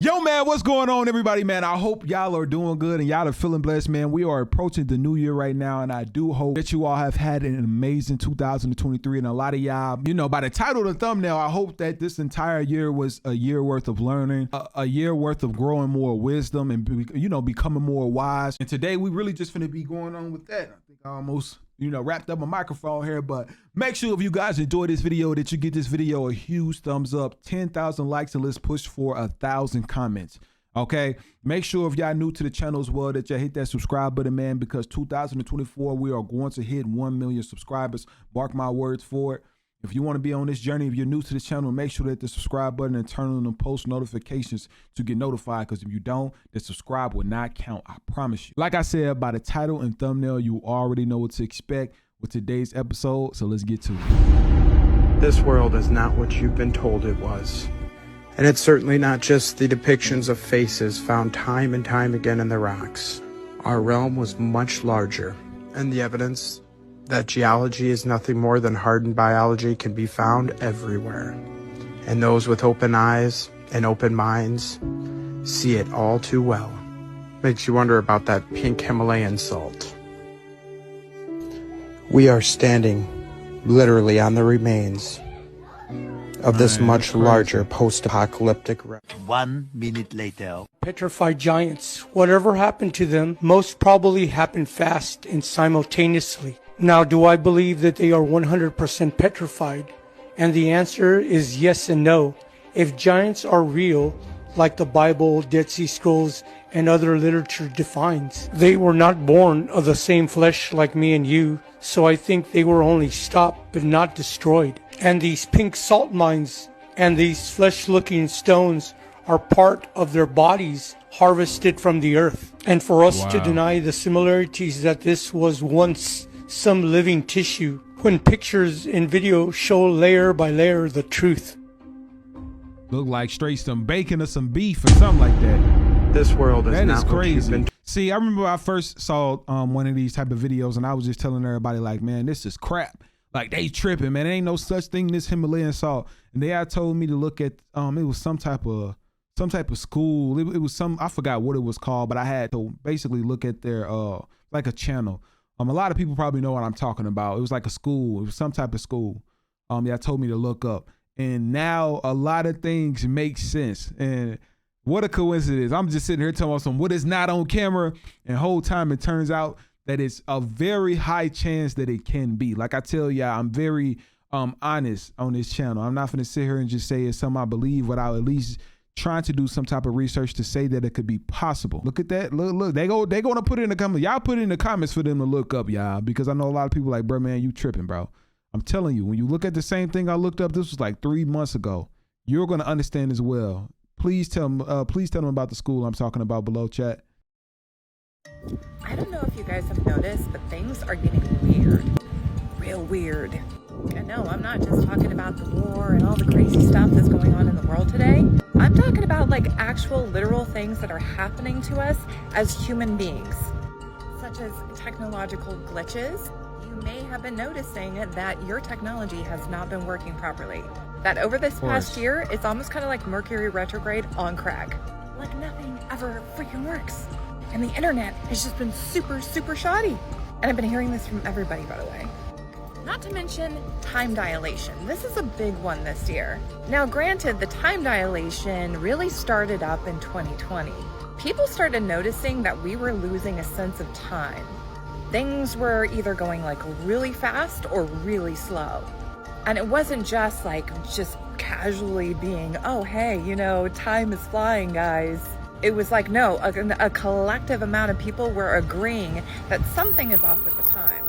Yo, man, what's going on, everybody, man? I hope y'all are doing good and y'all are feeling blessed, man. We are approaching the new year right now, and I do hope that you all have had an amazing 2023. And a lot of y'all, you know, by the title of the thumbnail, I hope that this entire year was a year worth of learning, a year worth of growing more wisdom and, you know, becoming more wise. And today we really just finna be going on with that. I think I almost, you know, wrapped up my microphone here, but make sure if you guys enjoy this video that you give this video a huge thumbs up, 10,000 likes, and let's push for 1,000 comments. Okay, make sure if y'all new to the channel as well that y'all hit that subscribe button, man, because 2024 we are going to hit 1 million subscribers. Mark my words for it. If you want to be on this journey, if you're new to the channel, make sure that the subscribe button and turn on the post notifications to get notified, because if you don't, the subscribe will not count. I promise you. Like I said, by the title and thumbnail, you already know what to expect with today's episode, so let's get to it. This world is not what you've been told it was. And it's certainly not just the depictions of faces found time and time again in the rocks. Our realm was much larger, and the evidence that geology is nothing more than hardened biology can be found everywhere. And those with open eyes and open minds see it all too well. Makes you wonder about that pink Himalayan salt. We are standing literally on the remains of this much larger post-apocalyptic wreck. 1 minute later. Petrified giants. Whatever happened to them most probably happened fast and simultaneously. Now, do I believe that they are 100% petrified? And the answer is yes and no. If giants are real, like the Bible, Dead Sea Scrolls, and other literature defines, they were not born of the same flesh like me and you, so I think they were only stopped but not destroyed. And these pink salt mines and these flesh-looking stones are part of their bodies harvested from the earth. And for us to deny the similarities that this was once some living tissue, when pictures and video show layer by layer the truth. Look like straight some bacon or some beef or something like that. This world is not crazy. What you've been. See, I remember I first saw one of these type of videos, and I was just telling everybody like, man, this is crap. Like, they tripping, man. There ain't no such thing as Himalayan salt. And they had told me to look at it was some type of school. It was some, I forgot what it was called, but I had to basically look at their like a channel. A lot of people probably know what I'm talking about. It was like a school. It was some type of school. That told me to look up. And now a lot of things make sense. And what a coincidence. I'm just sitting here telling some what is not on camera, and whole time it turns out that it's a very high chance that it can be. Like I tell y'all, I'm very honest on this channel. I'm not gonna sit here and just say it's something I believe without at least trying to do some type of research to say that it could be possible. Look at that. Look. They gonna put it in the comments. Y'all put it in the comments for them to look up, y'all, because I know a lot of people like, bro, man, you tripping, bro. I'm telling you, when you look at the same thing I looked up, this was like 3 months ago, you're gonna understand as well. Please tell them about the school I'm talking about below, chat. I don't know if you guys have noticed, but things are getting weird. Real weird. And no, I'm not just talking about the war and all the crazy stuff that's going on in the world today. I'm talking about like actual literal things that are happening to us as human beings, such as technological glitches. You may have been noticing that your technology has not been working properly. That over this past year, it's almost kind of like Mercury retrograde on crack. Like nothing ever freaking works. And the internet has just been super, super shoddy. And I've been hearing this from everybody, by the way. Not to mention time dilation. This is a big one this year. Now, granted, the time dilation really started up in 2020. People started noticing that we were losing a sense of time. Things were either going like really fast or really slow. And it wasn't just like just casually being, oh, hey, you know, time is flying, guys. It was like, no, a collective amount of people were agreeing that something is off with the time.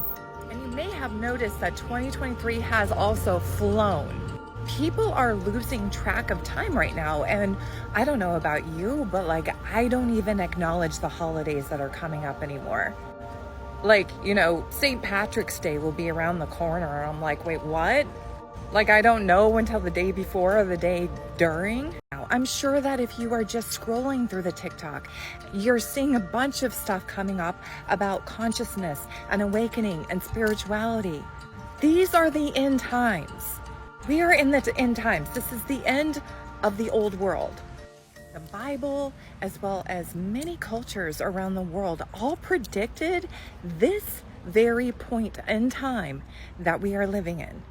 And you may have noticed that 2023 has also flown. People are losing track of time right now. And I don't know about you, but like, I don't even acknowledge the holidays that are coming up anymore. Like, you know, St. Patrick's Day will be around the corner. And I'm like, wait, what? Like, I don't know until the day before or the day during. I'm sure that if you are just scrolling through the TikTok, you're seeing a bunch of stuff coming up about consciousness and awakening and spirituality. These are the end times. We are in the end times. This is the end of the old world. The Bible, as well as many cultures around the world, all predicted this very point in time that we are living in.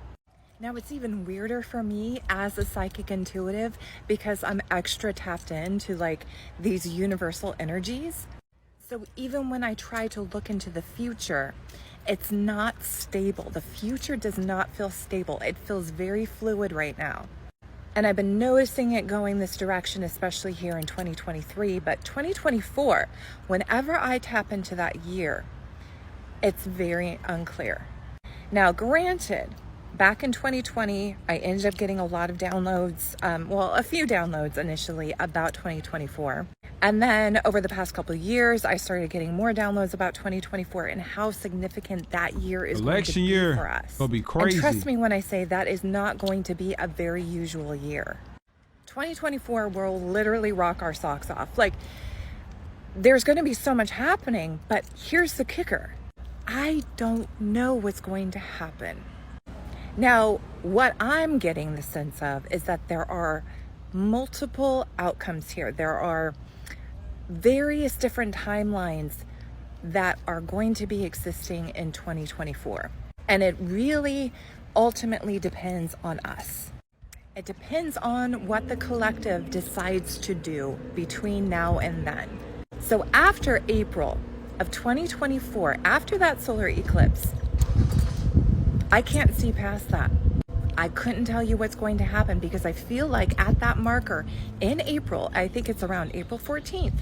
Now, it's even weirder for me as a psychic intuitive because I'm extra tapped into like these universal energies. So even when I try to look into the future, it's not stable. The future does not feel stable. It feels very fluid right now. And I've been noticing it going this direction, especially here in 2023, but 2024, whenever I tap into that year, it's very unclear. Now, granted, back in 2020, I ended up getting a lot of downloads, a few downloads initially about 2024. And then over the past couple of years, I started getting more downloads about 2024 and how significant that year is going to be for us. It'll be crazy. And trust me when I say that is not going to be a very usual year. 2024 will literally rock our socks off. Like, there's going to be so much happening, but here's the kicker. I don't know what's going to happen. Now, what I'm getting the sense of is that there are multiple outcomes here. There are various different timelines that are going to be existing in 2024. And it really ultimately depends on us. It depends on what the collective decides to do between now and then. So after April of 2024, after that solar eclipse, I can't see past that. I couldn't tell you what's going to happen because I feel like at that marker in April, I think it's around April 14th,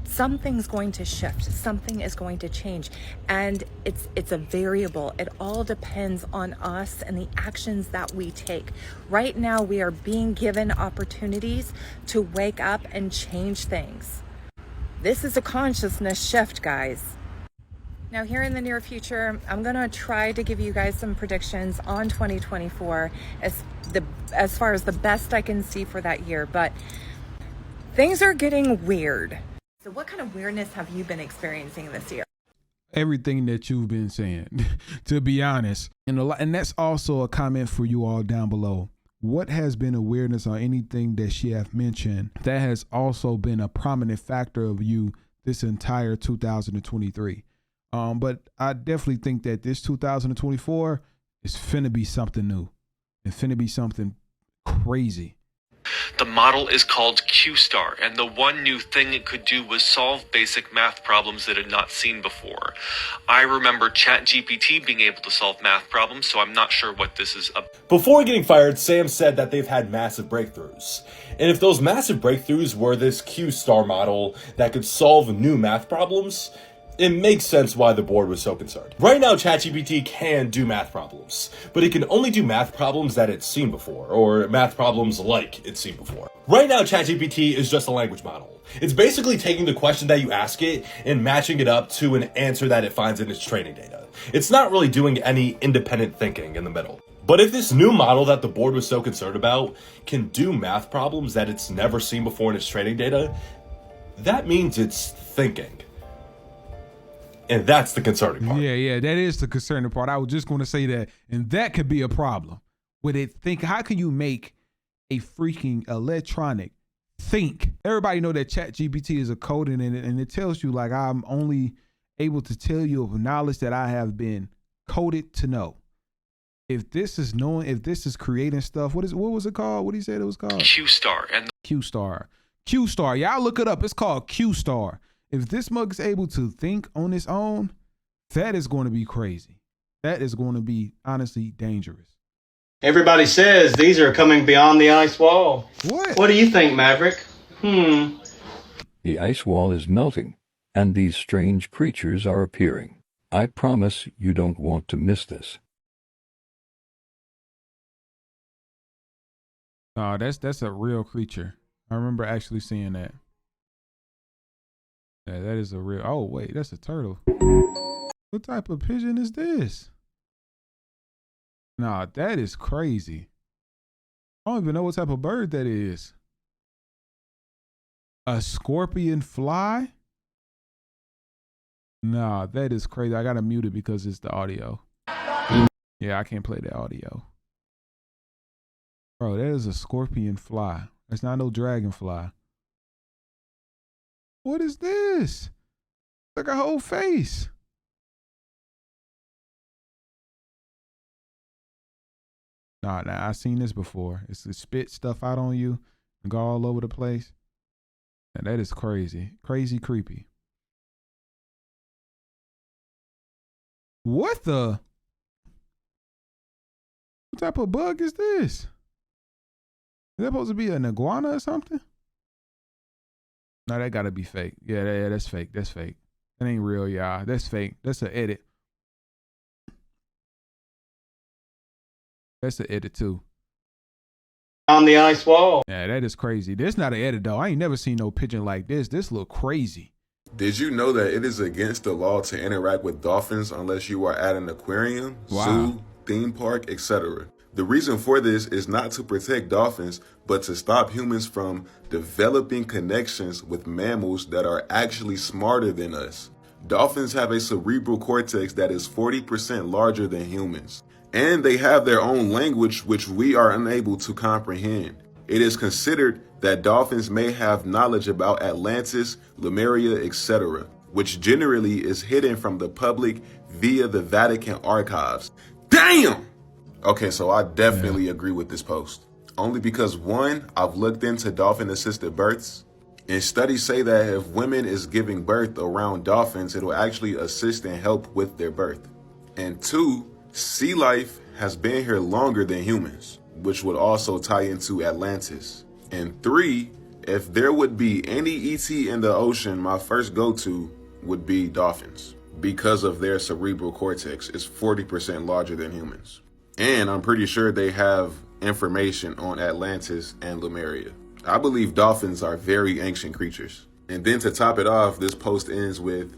something's going to shift, something is going to change, and it's a variable. It all depends on us and the actions that we take. Right now, we are being given opportunities to wake up and change things. This is a consciousness shift, guys. Now, here in the near future, I'm going to try to give you guys some predictions on 2024 as far as the best I can see for that year, but things are getting weird. So what kind of weirdness have you been experiencing this year? Everything that you've been saying, to be honest. And that's also a comment for you all down below. What has been a weirdness or anything that she have mentioned that has also been a prominent factor of you this entire 2023? But I definitely think that this 2024 is finna be something new. It's finna be something crazy. The model is called Q-Star, and the one new thing it could do was solve basic math problems it had not seen before. I remember ChatGPT being able to solve math problems, so I'm not sure what this is about. Before getting fired, Sam said that they've had massive breakthroughs. And if those massive breakthroughs were this Q-Star model that could solve new math problems, it makes sense why the board was so concerned. Right now, ChatGPT can do math problems, but it can only do math problems that it's seen before, or math problems like it's seen before. Right now, ChatGPT is just a language model. It's basically taking the question that you ask it and matching it up to an answer that it finds in its training data. It's not really doing any independent thinking in the middle. But if this new model that the board was so concerned about can do math problems that it's never seen before in its training data, that means it's thinking. And that's the concerning part. Yeah, that is the concerning part. I was just going to say that, and that could be a problem. With it, how can you make a freaking electronic think? Everybody know that ChatGPT is a code in it, and it tells you like I'm only able to tell you of knowledge that I have been coded to know. If this is knowing, if this is creating stuff, what was it called? What he said it was called? Q-Star. And Q-Star. Y'all look it up. It's called Q-Star. If this mug is able to think on its own, that is going to be crazy. That is going to be honestly dangerous. Everybody says these are coming beyond the ice wall. What do you think, Maverick? The ice wall is melting, and these strange creatures are appearing. I promise you don't want to miss this. No, that's a real creature. I remember actually seeing that. Yeah, that is a real. Oh wait, that's a turtle. What type of pigeon is this? Nah, that is crazy. I don't even know what type of bird that is. A scorpion fly? Nah, that is crazy. I gotta mute it because it's the audio. Yeah, I can't play the audio. Bro, that is a scorpion fly. It's not no dragonfly. What is this? Like a whole face. Nah, I seen this before. It's to spit stuff out on you and go all over the place. And that is crazy. Crazy creepy. What type of bug is this? Is that supposed to be an iguana or something? No, that gotta be fake. Yeah, that's fake. That's fake. That ain't real, y'all. That's fake. That's an edit. That's an edit too. On the ice wall. Yeah, that is crazy. This not an edit though. I ain't never seen no pigeon like this. This look crazy. Did you know that it is against the law to interact with dolphins unless you are at an aquarium, zoo, theme park, etc.? The reason for this is not to protect dolphins, but to stop humans from developing connections with mammals that are actually smarter than us. Dolphins have a cerebral cortex that is 40% larger than humans, and they have their own language which we are unable to comprehend. It is considered that dolphins may have knowledge about Atlantis, Lemuria, etc., which generally is hidden from the public via the Vatican archives. Damn! Okay, so I definitely agree with this post. Only because, one, I've looked into dolphin-assisted births, and studies say that if women is giving birth around dolphins, it'll actually assist and help with their birth. And two, sea life has been here longer than humans, which would also tie into Atlantis. And three, if there would be any ET in the ocean, my first go-to would be dolphins, because of their cerebral cortex is 40% larger than humans. And I'm pretty sure they have information on Atlantis and Lemuria. I believe dolphins are very ancient creatures. And then to top it off, this post ends with,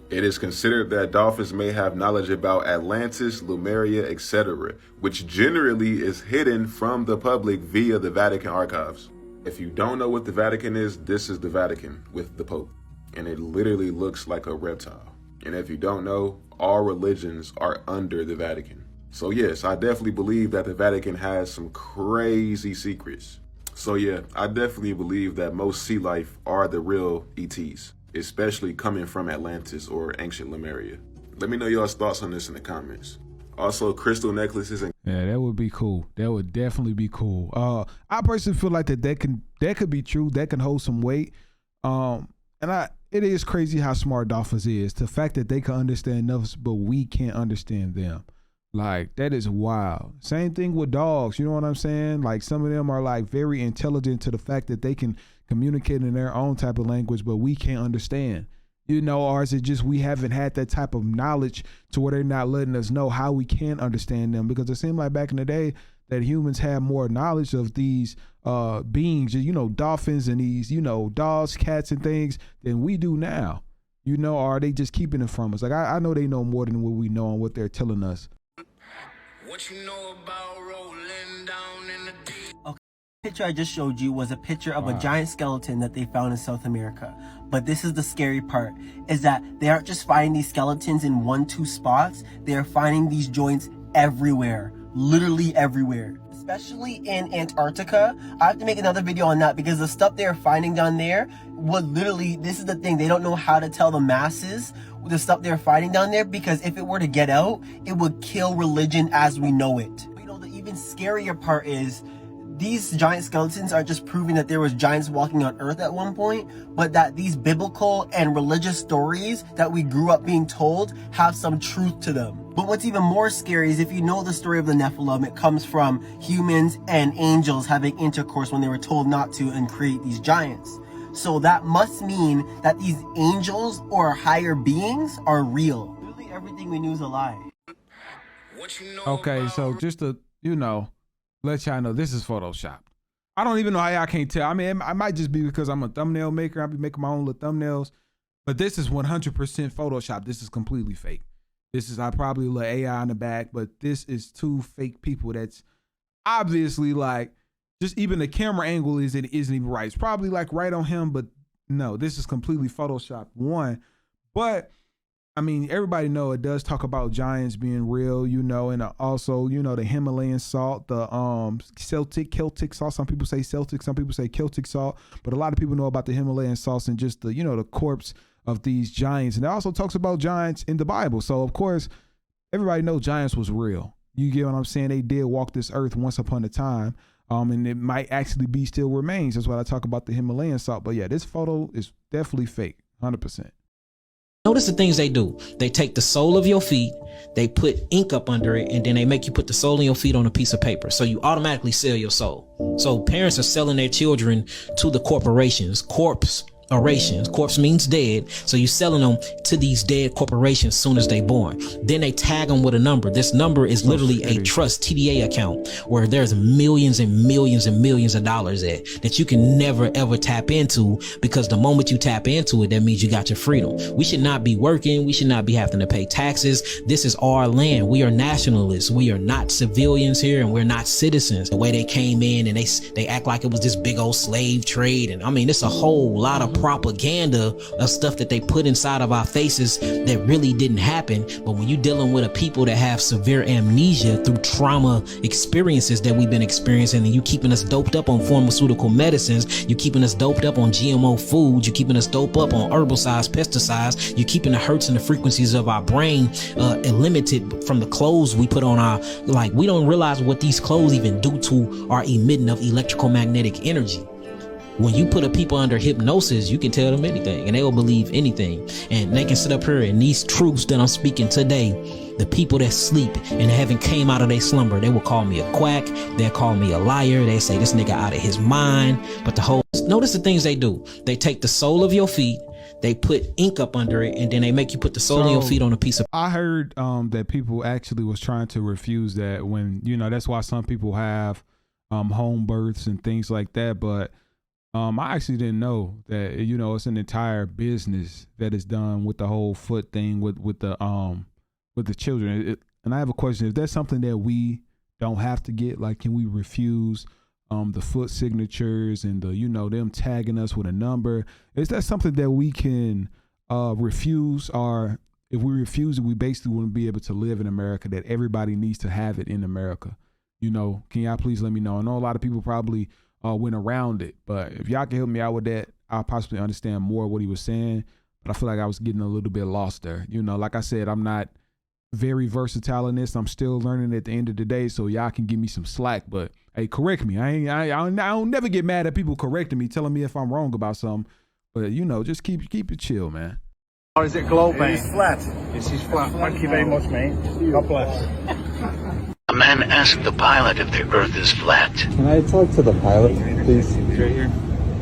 it is considered that dolphins may have knowledge about Atlantis, Lemuria, etc., which generally is hidden from the public via the Vatican archives. If you don't know what the Vatican is, this is the Vatican with the Pope. And it literally looks like a reptile. And if you don't know, all religions are under the Vatican. So yes, I definitely believe that the Vatican has some crazy secrets. So yeah, I definitely believe that most sea life are the real ETs, especially coming from Atlantis or ancient Lemuria. Let me know y'all's thoughts on this in the comments. Also, crystal necklaces and that would be cool. That would definitely be cool. I personally feel like that could be true. That can hold some weight. It is crazy how smart dolphins is. The fact that they can understand us, but we can't understand them. Like, that is wild. Same thing with dogs, you know what I'm saying? Like, some of them are like very intelligent to the fact that they can communicate in their own type of language, but we can't understand. You know, or is it just we haven't had that type of knowledge to where they're not letting us know how we can understand them? Because it seemed like back in the day that humans had more knowledge of these beings, you know, dolphins and these, you know, dogs, cats and things than we do now. You know, or are they just keeping it from us? Like, I know they know more than what we know and what they're telling us. What you know about rolling down in the deep? Okay, the picture I just showed you was a picture of a giant skeleton that they found in South America. But this is the scary part, is that they aren't just finding these skeletons in 1-2 spots. They are finding these joints everywhere, literally everywhere. Especially in Antarctica. I have to make another video on that because the stuff they're finding down there would literally, this is the thing, they don't know how to tell the masses the stuff they're finding down there, because if it were to get out, it would kill religion as we know it. You know, the even scarier part is these giant skeletons are just proving that there was giants walking on Earth at one point, but that these biblical and religious stories that we grew up being told have some truth to them. But what's even more scary is if you know the story of the Nephilim, it comes from humans and angels having intercourse when they were told not to and create these giants. So that must mean that these angels or higher beings are real. Literally everything we knew is a lie. Okay, so just to, you know, let y'all know this is Photoshop. I don't even know how y'all can't tell. I mean, I might just be because I'm a thumbnail maker. I'll be making my own little thumbnails. But this is 100% Photoshop. This is completely fake. This is, I probably let AI in the back, but this is two fake people that's obviously like, just even the camera angle isn't even right. It's probably like right on him, but no, this is completely Photoshopped. One, but I mean, everybody know it does talk about giants being real, you know, and also, you know, the Himalayan salt, the Celtic salt. Some people say Celtic, some people say Celtic salt, but a lot of people know about the Himalayan salts and just the, you know, the corpse of these giants. And it also talks about giants in the Bible. So of course, everybody knows giants was real. You get what I'm saying? They did walk this earth once upon a time. And it might actually be still remains. That's why I talk about the Himalayan salt. But yeah, this photo is definitely fake, 100%. Notice the things they do. They take the sole of your feet, they put ink up under it, and then they make you put the sole of your feet on a piece of paper. So you automatically sell your soul. So parents are selling their children to the corporations. Corpse means dead. So you're selling them to these dead corporations soon as they born. Then they tag them with a number. This number is literally a trust TDA account where there's millions and millions and millions of dollars that you can never ever tap into, because the moment you tap into it, that means you got your freedom. We should not be working. We should not be having to pay taxes. This is our land. We are nationalists. We are not civilians here, and we're not citizens. The way they came in and they act like it was this big old slave trade. And I mean, it's a whole lot of propaganda of stuff that they put inside of our faces that really didn't happen. But when you're dealing with a people that have severe amnesia through trauma experiences that we've been experiencing, and you keeping us doped up on pharmaceutical medicines, you keeping us doped up on GMO foods, you keeping us doped up on herbicides, pesticides, you keeping the hertz and the frequencies of our brain limited from the clothes we put on our, like, we don't realize what these clothes even do to our emitting of electrical magnetic energy. When you put a people under hypnosis, you can tell them anything and they will believe anything. And they can sit up here and these truths that I'm speaking today, the people that sleep and haven't came out of their slumber, they will call me a quack. They'll call me a liar. They say this nigga out of his mind. But notice the things they do. They take the sole of your feet, they put ink up under it, and then they make you put the sole of your feet on a piece of. I heard that people actually was trying to refuse that, when, you know, that's why some people have home births and things like that. But I actually didn't know that, you know, it's an entire business that is done with the whole foot thing with the children. And I have a question: is that something that we don't have to get? Like, can we refuse the foot signatures and the, you know, them tagging us with a number? Is that something that we can refuse? Or if we refuse it, we basically wouldn't be able to live in America, that everybody needs to have it in America? You know, can y'all please let me know? I know a lot of people probably went around it, but if y'all can help me out with that, I'll possibly understand more what he was saying. But I feel like I was getting a little bit lost there. You know, like I said, I'm not very versatile in this. I'm still learning at the end of the day, so y'all can give me some slack. But hey, correct me. I don't never get mad at people correcting me, telling me if I'm wrong about something. But you know, just keep it chill, man. Or is it globe, mate? It's flat. This is flat. Thank you very much, mate. God bless. A man asked the pilot if the Earth is flat. Can I talk to the pilot, please? He's right here.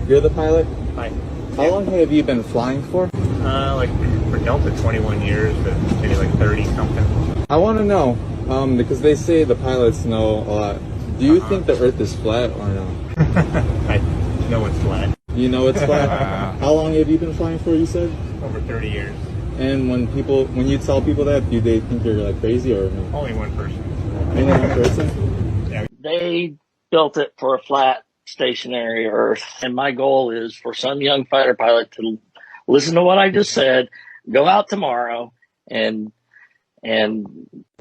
You're the pilot? Hi. How long have you been flying for? Like for Delta, 21 years, but maybe like 30 something. I want to know, because they say the pilots know a lot. Do you think the Earth is flat or no? I know it's flat. You know it's flat? How long have you been flying for, you said? Over 30 years. And when you tell people that, do they think you're like crazy or no? Only one person. Only one person? Yeah. They built it for a flat, stationary Earth. And my goal is for some young fighter pilot to listen to what I just said, go out tomorrow and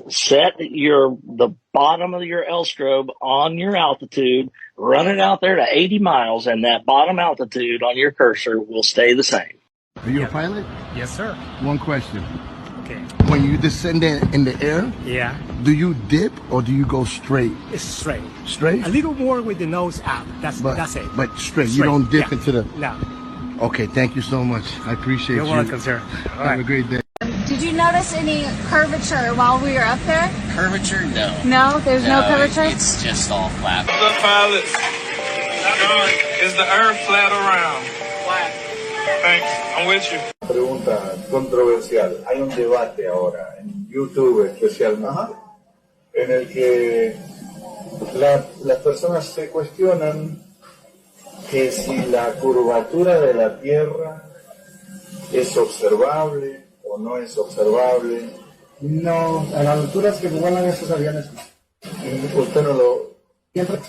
set the bottom of your L strobe on your altitude, run it out there to 80 miles, and that bottom altitude on your cursor will stay the same. Are you a pilot? Yes, sir. One question. Okay. When you descend in the air, Yeah. do you dip or do you go straight? It's straight. Straight? A little more with the nose out. That's it. But straight. You don't dip into the... No. Okay, thank you so much. I appreciate you. You're welcome, sir. All Have a great day. Did you notice any curvature while we were up there? Curvature? No. No? There's no curvature? It's just all flat. The pilots. Is the Earth flat or round? Flat. Thanks. I'm with you. Pregunta controversial. Hay un debate ahora en YouTube especialmente en el que las personas se cuestionan que si la curvatura de la Tierra es observable o no es observable. No, a las alturas que vuelan esos aviones. Usted no lo... Siempre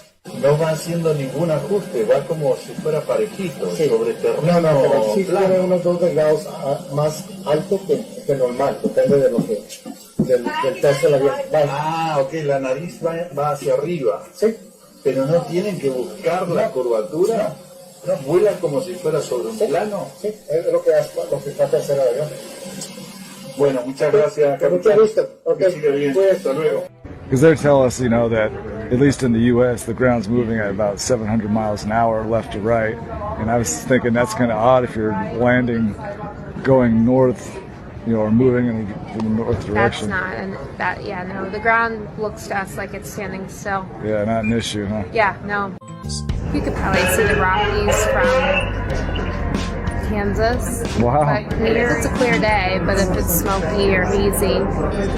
No va haciendo ningún ajuste, va como si fuera parejito, Sí. sobre terreno No, pero sí plano. tiene unos 2 grados más alto que normal, depende de lo que, del peso de la vida. Ah, ok, la nariz va hacia arriba. Sí. Pero no tienen que buscar la curvatura. No, vuela como si fuera sobre un plano. Sí, es lo que trata de hacer el avión. Bueno, muchas gracias, Con mucho capitán. gusto. Que siga bien. Hasta luego. Because they tell us, that at least in the U.S., the ground's moving at about 700 miles an hour left to right. And I was thinking that's kind of odd if you're landing, going north, or moving in the north direction. That's not, no. The ground looks to us like it's standing still. Yeah, not an issue, huh? Yeah, no. You could probably see the Rockies from Kansas. Wow. But here it's a clear day, but if it's smoky or hazy,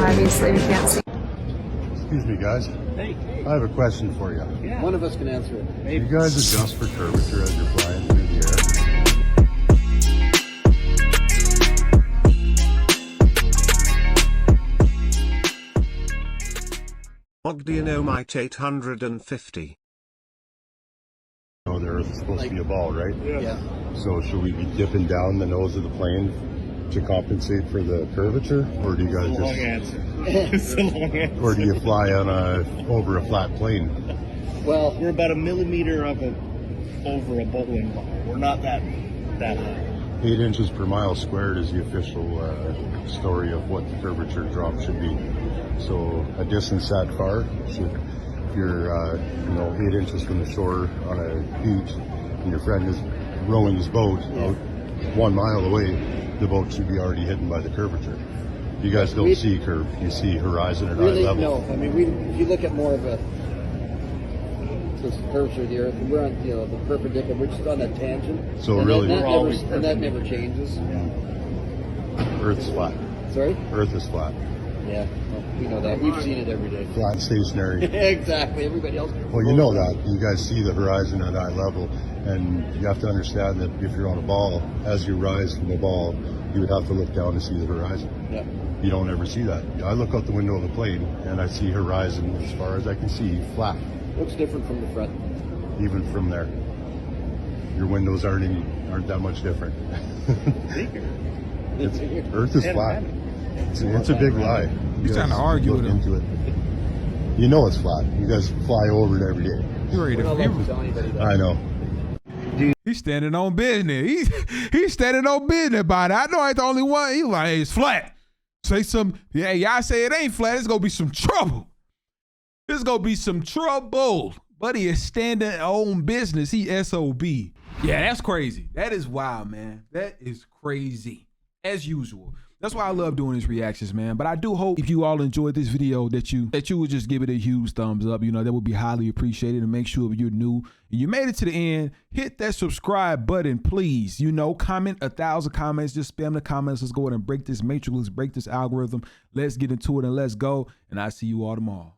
obviously we can't see. Excuse me, guys. Hey. I have a question for you. Yeah. One of us can answer it. Do you guys adjust for curvature as you're flying through the air? Ogdionomite 850. The Earth is supposed to be a ball, right? Yeah. So should we be dipping down the nose of the plane to compensate for the curvature, or do you guys Long answer. It's a long answer. or do you fly on over a flat plane? Well, we're about a millimeter over a bowling ball. We're not that high. 8 inches per mile squared is the official story of what the curvature drop should be. So a distance that far, so if you're 8 inches from the shore on a beach, and your friend is rowing his boat out 1 mile away, the boat should be already hidden by the curvature. You guys don't see curve; you see horizon at eye level. No. I mean, if you look at more of the curvature of the Earth, we're on the perpendicular. We're just on a tangent. So and really, that never changes. Earth's flat. Sorry? Earth is flat. Yeah, well, we know that. We've seen it every day. Flat, stationary. Exactly. Everybody else. Well, you know that. You guys see the horizon at eye level, and you have to understand that if you're on a ball, as you rise from the ball, you would have to look down to see the horizon. Yeah. You don't ever see that. I look out the window of the plane, and I see horizon as far as I can see, flat. Looks different from the front. Even from there. Your windows aren't that much different. Earth is flat. It's a big lie. He's trying to argue with him. Into it. You know it's flat. You guys fly over it every day. You ready to I know. He's standing on business. He's standing on business about it. I know I ain't the only one. He's like, hey, it's flat. Say some, yeah, y'all say it ain't flat. It's gonna be some trouble. There's gonna be some trouble. Buddy is standing on business. He SOB. Yeah, that's crazy. That is wild, man. That is crazy. As usual. That's why I love doing these reactions, man. But I do hope if you all enjoyed this video that you would just give it a huge thumbs up. That would be highly appreciated. And make sure if you're new and you made it to the end, hit that subscribe button, please. Comment 1,000 comments. Just spam the comments. Let's go ahead and break this matrix. Let's break this algorithm. Let's get into it and let's go. And I'll see you all tomorrow.